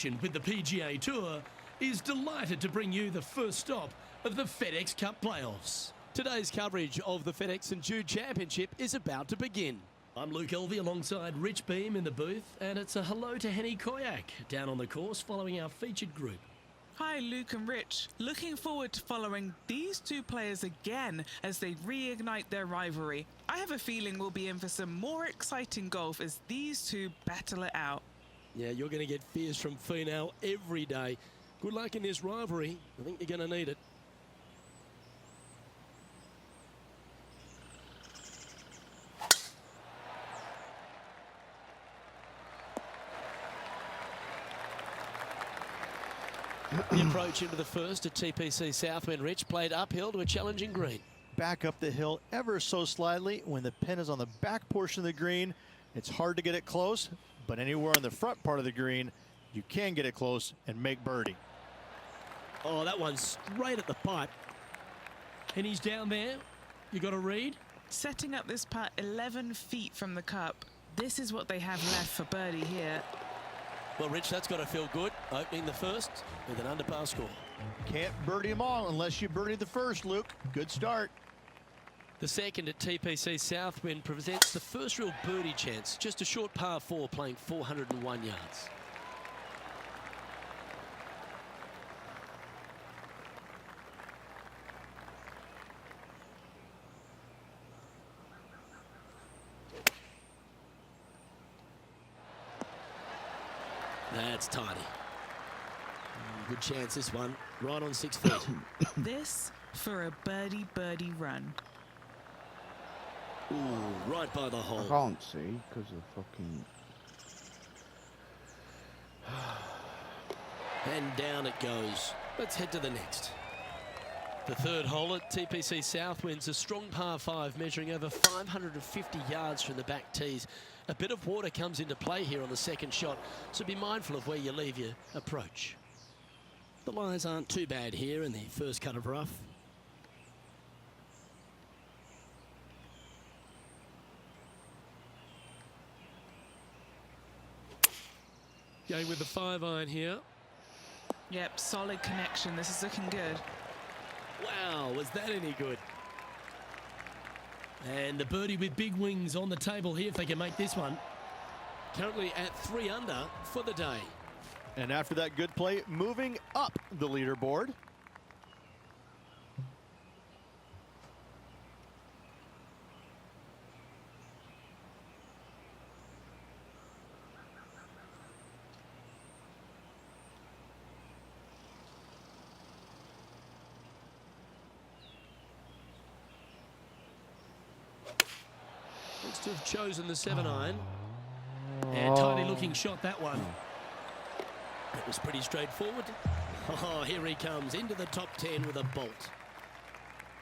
With the PGA Tour is delighted to bring you the first stop of the FedEx Cup playoffs. Today's coverage of the FedEx St Jude Championship is about to begin. I'm Luke Elvey alongside Rich Beam in the booth, and it's a hello to Henny Koyak down on the course following our featured group. Hi Luke and Rich, looking forward to following these two players again as they reignite their rivalry. I have a feeling we'll be in for some more exciting golf as these two battle it out. Yeah, you're going to get fears from Finau every day. Good luck in this rivalry. I think you're going to need it. The approach into the first at TPC Southwind, Rich, played uphill to a challenging green. Back up the hill ever so slightly. When the pin is on the back portion of the green, it's hard to get it close, but anywhere on the front part of the green, you can get it close and make birdie. Oh, that one's straight at the pipe. And he's down there. You got a read? Setting up this putt 11 feet from the cup. This is what they have left for birdie here. Well, Rich, that's got to feel good. Opening the first with an underpar score. Can't birdie them all unless you birdie the first, Luke. Good start. The second at TPC Southwind presents the first real birdie chance. Just a short par 4 playing 401 yards. That's tidy. Good chance this one, right on 6 feet. This for a birdie run. Ooh, right by the hole. I can't see because of fucking... And down it goes. Let's head to the next. The third hole at TPC Southwind's a strong par 5 measuring over 550 yards from the back tees. A bit of water comes into play here on the second shot, so be mindful of where you leave your approach. The lies aren't too bad here in the first cut of rough. Going with the 5-iron here. Yep, solid connection. This is looking good. Wow, was that any good? And the birdie with big wings on the table here if they can make this one. Currently at 3 under for the day. And after that good play, moving up the leaderboard. Looks to have chosen the 7-iron. And tiny looking shot, that one. It was pretty straightforward. Oh, here he comes into the top 10 with a bolt.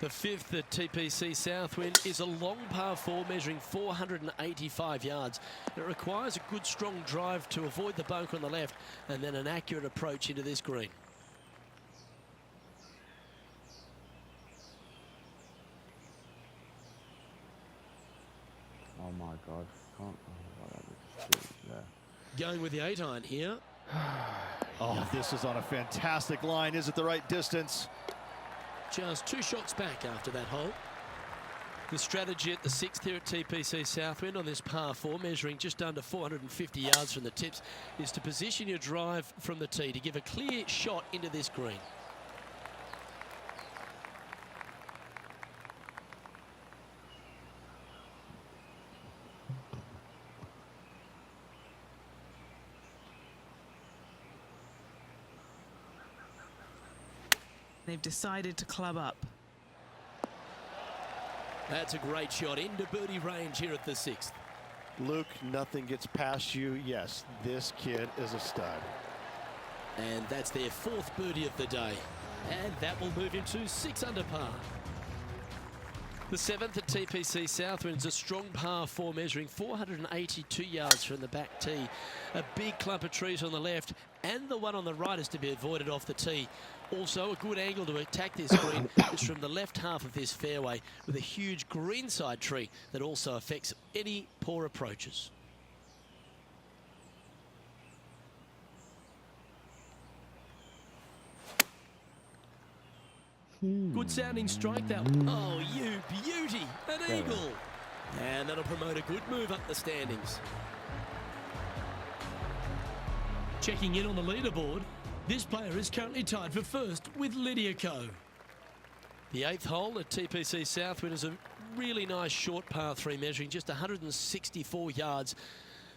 The fifth at TPC Southwind is a long par 4 measuring 485 yards. It requires a good strong drive to avoid the bunker on the left and then an accurate approach into this green. Oh my God, can't. Oh, that was just there. Going with the 8-iron here. Oh, this is on a fantastic line. Is it the right distance? Just 2 shots back after that hole. The strategy at the 6th here at TPC Southwind on this par 4 measuring just under 450 yards from the tips is to position your drive from the tee to give a clear shot into this green. They've decided to club up. That's a great shot into birdie range here at the 6th. Luke, nothing gets past you. Yes, this kid is a stud. And that's their 4th birdie of the day. And that will move him to 6 under par. The 7th at TPC Southwind's a strong par 4 measuring 482 yards from the back tee. A big clump of trees on the left and the one on the right is to be avoided off the tee. Also a good angle to attack this green is from the left half of this fairway with a huge greenside tree that also affects any poor approaches. Good sounding strike that. Oh, you beauty! An eagle! And that'll promote a good move up the standings. Checking in on the leaderboard, this player is currently tied for first with Lydia Ko. The 8th hole at TPC Southwind is a really nice short par 3 measuring just 164 yards.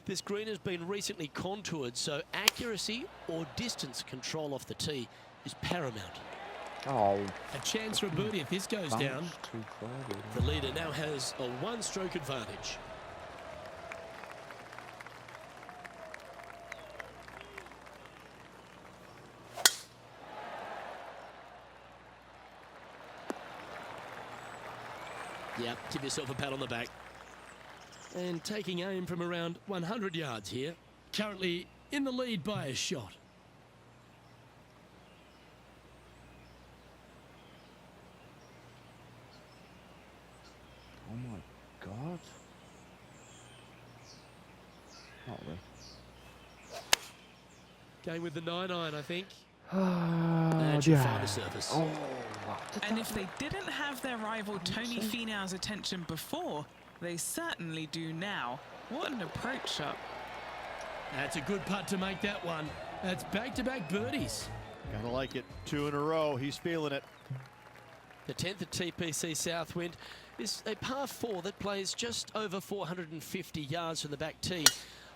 This green has been recently contoured, so accuracy or distance control off the tee is paramount. Oh, A chance for a birdie if this goes down. bounce too far, really. The leader now has a 1-stroke advantage. Yep, give yourself a pat on the back. And taking aim from around 100 yards here. Currently in the lead by a shot. Oh my god. Not really. Going with the 9-iron, I think. Oh, And she'll find the surface. Oh, And if they didn't have their rival Tony Finau's attention before, they certainly do now. What an approach shot. That's a good putt to make that one. That's back-to-back birdies. Gotta like it. 2 in a row. He's feeling it. The 10th at TPC Southwind is a par 4 that plays just over 450 yards from the back tee.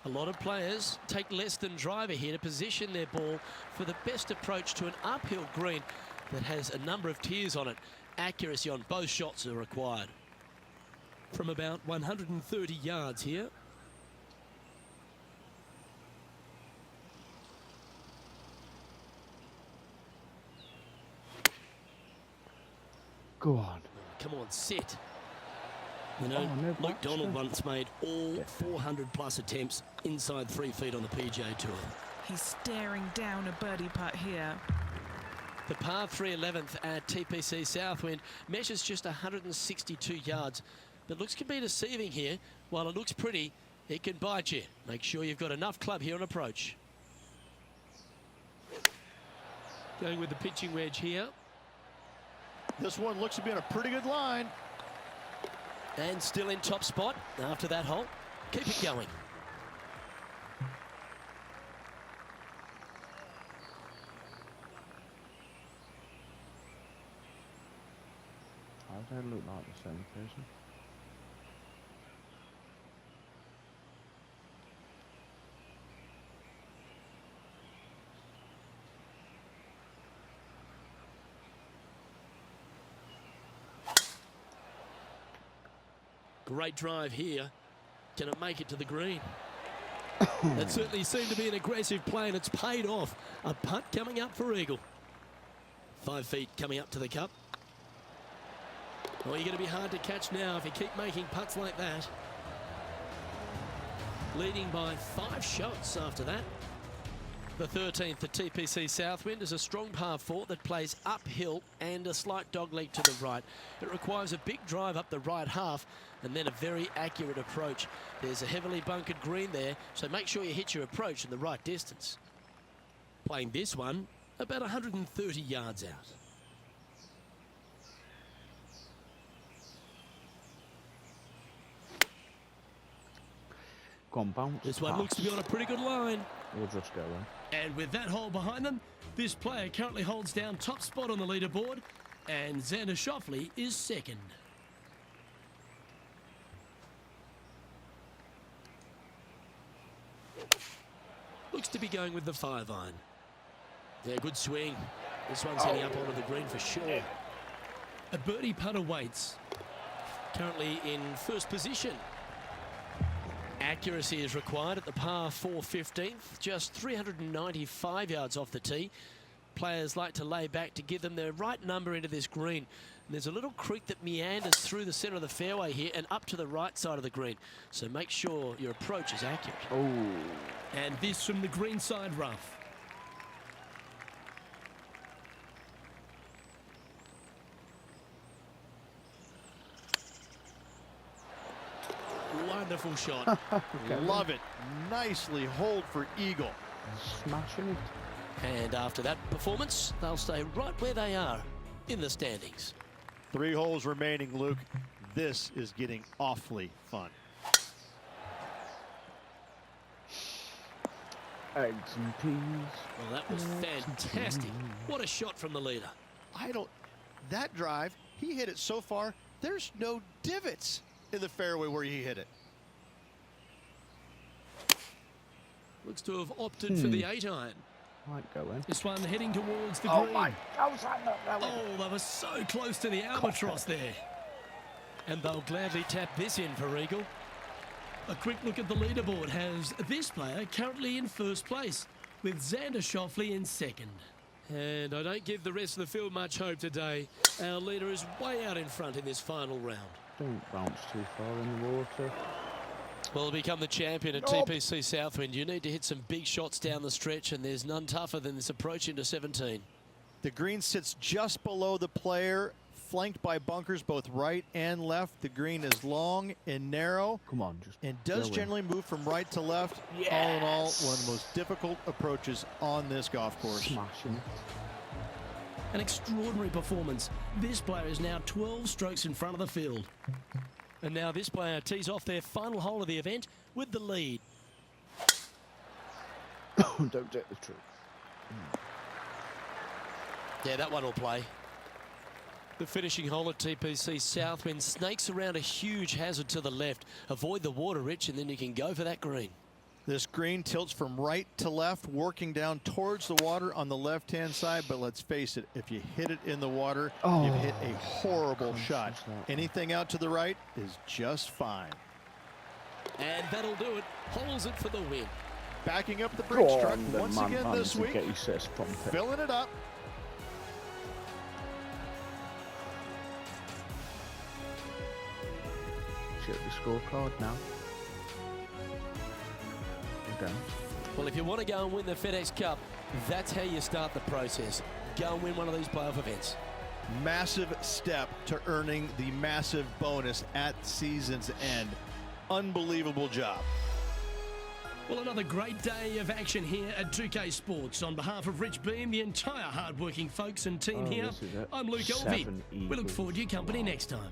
A lot of players take less than driver here to position their ball for the best approach to an uphill green that has a number of tiers on it. Accuracy on both shots are required. From about 130 yards here. go on. Come on, sit. You know, Oh, no Luke Donald blocks, once made all 400-plus attempts inside 3 feet on the PGA Tour. He's staring down a birdie putt here. The par 3 11th at TPC Southwind measures just 162 yards. But looks can be deceiving here. While it looks pretty, it can bite you. Make sure you've got enough club here on approach. Going with the pitching wedge here. This one looks to be on a pretty good line. And still in top spot after that hole. Keep it going. How do they look like the same person? Great drive here. Can it make it to the green? That certainly seemed to be an aggressive play, and it's paid off. A putt coming up for eagle. 5 feet coming up to the cup. Well, you're going to be hard to catch now if you keep making putts like that. Leading by 5 shots after that. The 13th at TPC Southwind is a strong par 4 that plays uphill and a slight dogleg to the right. It requires a big drive up the right half and then a very accurate approach. There's a heavily bunkered green there, so make sure you hit your approach in the right distance. Playing this one about 130 yards out. Go on, bounce. This one looks to be on a pretty good line. We'll just go in. And with that hole behind them, this player currently holds down top spot on the leaderboard, and Xander Schauffele is second. Looks to be going with the 5-iron. Yeah, good swing. This one's heading up onto the green for sure. A birdie putt awaits. Currently in first position. Accuracy is required at the par 4 15th, just 395 yards off the tee. Players like to lay back to give them the right number into this green. And there's a little creek that meanders through the centre of the fairway here and up to the right side of the green. So make sure your approach is accurate. Oh, And this from the green side rough. Wonderful shot. Love it. Nicely holed for eagle. smashing it. And after that performance, they'll stay right where they are. in the standings. 3 holes remaining, Luke. This is getting awfully fun. Eggs and peas. Well, that was fantastic. What a shot from the leader. That drive, he hit it so far, there's no divots in the fairway where he hit it. Looks to have opted for the 8-iron. Might go in. This one heading towards the Oh green. my! How's that not going? Oh, they were so close to the albatross there. And they'll gladly tap this in for Eagle. A quick look at the leaderboard has this player currently in first place, with Xander Schauffele in second. And I don't give the rest of the field much hope today. Our leader is way out in front in this final round. Don't bounce too far in the water. Well, to become the champion at TPC Southwind, you need to hit some big shots down the stretch, and there's none tougher than this approach into 17. The green sits just below the player, flanked by bunkers both right and left. The green is long and narrow. Come on, just and does generally move from right to left. Yes. All in all, one of the most difficult approaches on this golf course. smashing. An extraordinary performance. This player is now 12 strokes in front of the field. And now this player tees off their final hole of the event with the lead. Don't take the tree. Yeah, that one will play. The finishing hole at TPC Southwind snakes around a huge hazard to the left. Avoid the water, Rich, and then you can go for that green. This green tilts from right to left, working down towards the water on the left-hand side. But let's face it, if you hit it in the water, you've hit a horrible shot. Anything out to the right is just fine. And that'll do it. Holds it for the win. Backing up the bridge truck on, the once man again this to week, get his chest pumping. filling it up. Check the scorecard now. Okay. Well, if you want to go and win the FedEx Cup, that's how you start the process. Go and win one of these playoff events. Massive step to earning the massive bonus at season's end. Unbelievable job. Well, another great day of action here at 2K Sports. On behalf of Rich Beam, the entire hard-working folks and team here, This is it. I'm Luke 7 Elvey. We look eagles. forward to your company next time.